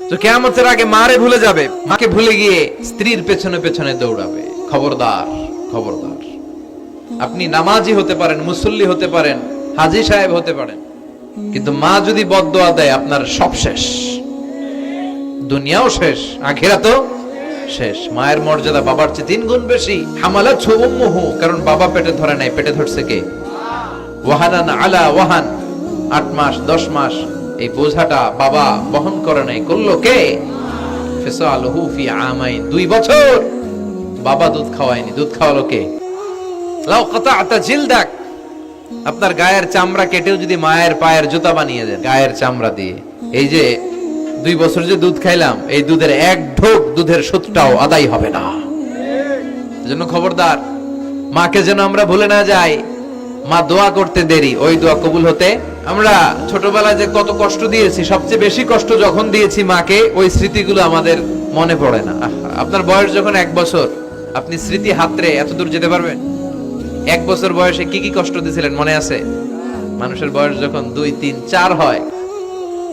তো কিয়ামতের আগে মারে ভুলে যাবে, মাকে ভুলে গিয়ে স্ত্রীর পেছনে পেছনে দৌড়াবে। খবরদার, খবরদার। আপনি নামাজি হতে পারেন, মুসল্লি হতে পারেন, হাজী সাহেব হতে পারেন, কিন্তু মা যদি বদদোয়া দেয় আপনার সব শেষ, দুনিয়াও শেষ, আখিরাতও শেষ। মায়ের মর্যাদা বাবার চেয়ে 3 গুণ বেশি। হামালাতহু উম্মুহু, কারণ বাবা পেটে ধরে নাই, পেটে ধরছে কে? ওয়াহানান আলা ওয়াহান, 8 মাস 10 মাস এই বোঝাটা বাবা বহন করে নাই, করলো কে? ফিসালুহু ফি আমাইন, 2 বছর বাবা দুধ খাওয়ায়নি, দুধ খাওয়ালো কে? লাউ কাতা'তা জিলদাক, আপনার গায়ের চামড়া কেটেও যদি মায়ের পায়ের জুতা বানিয়ে দেন গায়ের চামড়া দিয়ে, এই যে 2 বছর যে দুধ খাইলাম, এই দুধের 1 ঢোক দুধের সুদটাও আদায় হবে না। এজন্য খবরদার, মাকে যেন আমরা ভুলে না যাই। মা দোয়া করতে দেরি, ওই দোয়া কবুল হতে। আমরা ছোটবেলায় যে কত কষ্ট দিয়েছি, সবচেয়ে বেশি কষ্ট যখন দিয়েছি মাকে, ওই স্মৃতিগুলো আমাদের মনে পড়ে না। আপনার বয়স যখন 1 বছর, আপনি স্মৃতি হাতড়ে এত দূর যেতে পারবেন? 1 বছর বয়সে কি কি কষ্ট দিয়েছিলেন মনে আছে? মানুষের বয়স যখন 2, 3, 4 হয়,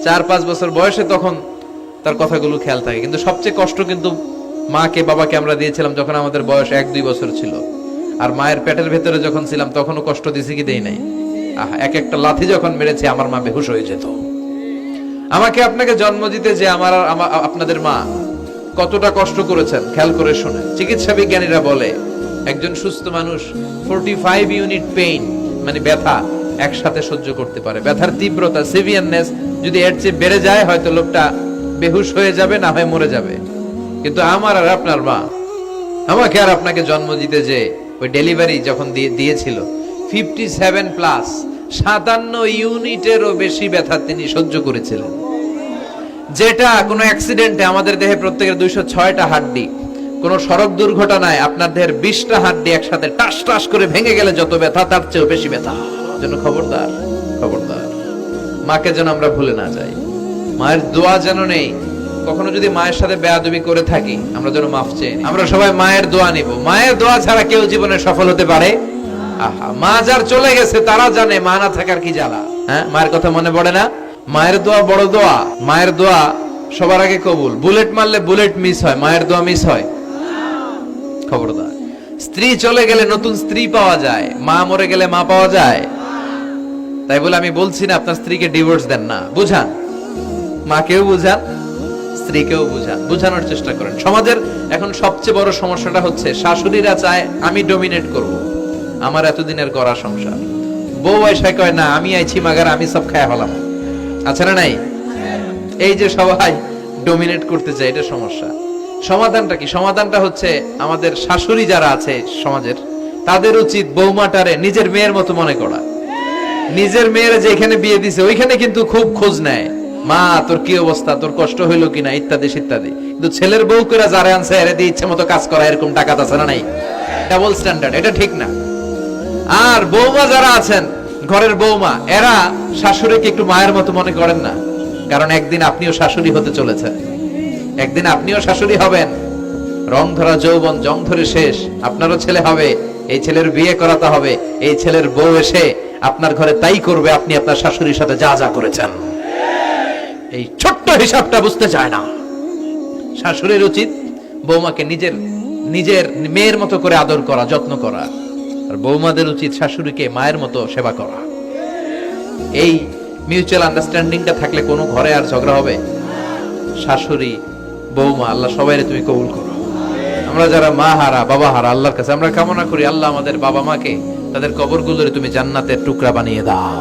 4-5 বছর বয়সে, তখন তার কথাগুলো খেয়াল থাকে। কিন্তু সবচেয়ে কষ্ট কিন্তু মাকে বাবাকে আমরা দিয়েছিলাম যখন আমাদের বয়স 1-2 বছর ছিল। আর মায়ের পেটের ভেতরে যখন ছিলাম তখনও কষ্ট দিছি কি দেই নাই? এক একটা লাথি যখন মেরেছে আমার মা বেহুশ হয়ে যেত। আমাকে আপনাকে জন্ম দিতে যে আপনাদের মা কতটা কষ্ট করেছেন খেয়াল করে শুনে। চিকিৎসা বিজ্ঞানীরা বলে একজন সুস্থ মানুষ 45 ইউনিট পেইন, মানে ব্যথা, একসাথে সহ্য করতে পারে। ব্যথার তীব্রতা, সিভিয়ারনেস যদি এর চেয়ে বেড়ে যায়, হয়তো লোকটা বেহুশ হয়ে যাবে, না হয় মরে যাবে। কিন্তু আমার আর আপনার মা আমাকে আর আপনাকে জন্ম দিতে যে ওই ডেলিভারি যখন দিয়েছিল, 57 প্লাস 57 ইউনিটেরও বেশি ব্যথা তিনি সহ্য করেছিলেন। যেটা কোনো অ্যাক্সিডেন্টে আমাদের দেহে প্রত্যেকের 206টা হাড্ডি, কোন সড়ক দুর্ঘটনায় আপনার দেহের 20টা হাড্ডি একসাথে টাস টাস করে ভেঙে গেলে যত ব্যথা, তার চেয়েও বেশি ব্যথা। জন্য খবরদার, খবরদার, মাকে যেন আমরা ভুলে না যাই। মায়ের দোয়া যেন নেই। কখনো যদি মায়ের সাথে বেয়াদবি করে থাকি, আমরা যেন মাফ চেয়ে নিই। আমরা সবাই মায়ের দোয়া নিব। মায়ের দোয়া ছাড়া কেউ জীবনে সফল হতে পারে? আহা, মা যার চলে গেছে তারা জানে মা না থাকার কি জ্বালা। হ্যাঁ, মায়ের কথা মনে পড়ে না? মায়ের দোয়া বড় দোয়া। মায়ের দোয়া সবার আগে কবুল। বুলেট মারলে বুলেট মিস হয়, মায়ের দোয়া মিস হয়? খবরদার। স্ত্রী চলে গেলে নতুন স্ত্রী পাওয়া যায়, মা মরে গেলে মা পাওয়া যায়? তাই বলে আমি বলছি না আপনার স্ত্রীকে ডিভোর্স দেন না, বুঝান। মাকেও বুঝান, স্ত্রীকেও বুঝান, বুঝানোর চেষ্টা করেন। সমাজের এখন সবচেয়ে বড় সমস্যাটা হচ্ছে শাশুড়িরা চায় আমি ডমিনেট করব, আমার এতদিনের গড়া সংসার। বউ এসে কয় না, আমি আইছি মাগার, আমি সব খায় হলাম। আছে না নাই? এই যে সবাই ডমিনেট করতে চায়, এটা সমস্যা। সমাধানটা কি? সমাধানটা হচ্ছে আমাদের শাশুড়ি যারা আছে সমাজের, তাদের উচিত বৌমাটারে নিজের মেয়ের মতো মনে করা। নিজের মেয়ের যে এখানে বিয়ে দিছে ওইখানে কিন্তু খুব খোঁজ নেয়, মা তোর কি অবস্থা, তোর কষ্ট হইলো কিনা, ইত্যাদি ইত্যাদি। কিন্তু ছেলের বউ করে যারা আনছে এর দিয়ে ইচ্ছে মতো কাজ করা, এরকম টাকা আছে না নাই? ডাবল স্ট্যান্ডার্ড, এটা ঠিক না। আর বৌমা যারা আছেন, ঘরের বৌমা, এরা শাশুড়িকে একটু মায়ের মতো মনে করেন না। কারণ একদিন আপনিও শাশুড়ি হতে চলেছেন, একদিন আপনিও শাশুড়ি হবেন। রং ধরা যৌবন জং ধরে শেষ, আপনারও ছেলে হবে, এই ছেলের বিয়ে করাতে হবে। এই ছেলের বউ এসে আপনার ঘরে তাই করবে আপনি আপনার শাশুড়ির সাথে যা যা করেছেন। এই ছোট্ট হিসাবটা বুঝতে চায় না। শাশুড়ির উচিত বৌমাকে নিজের মেয়ের মতো করে আদর করা, যত্ন করা। আর বৌমাদের উচিত শাশুড়িকে মায়ের মতো সেবা করা। এই মিউচুয়াল আন্ডারস্ট্যান্ডিংটা থাকলে কোনো ঘরে আর ঝগড়া হবে? শাশুড়ি, বৌমা, আল্লাহ সবাইরে তুমি কবুল করো। আমরা যারা মা হারা, বাবা হারা, আল্লাহর কাছে আমরা কামনা করি আল্লাহ আমাদের বাবা মাকে, তাদের কবরগুলোরে তুমি জান্নাতের টুকরা বানিয়ে দাও।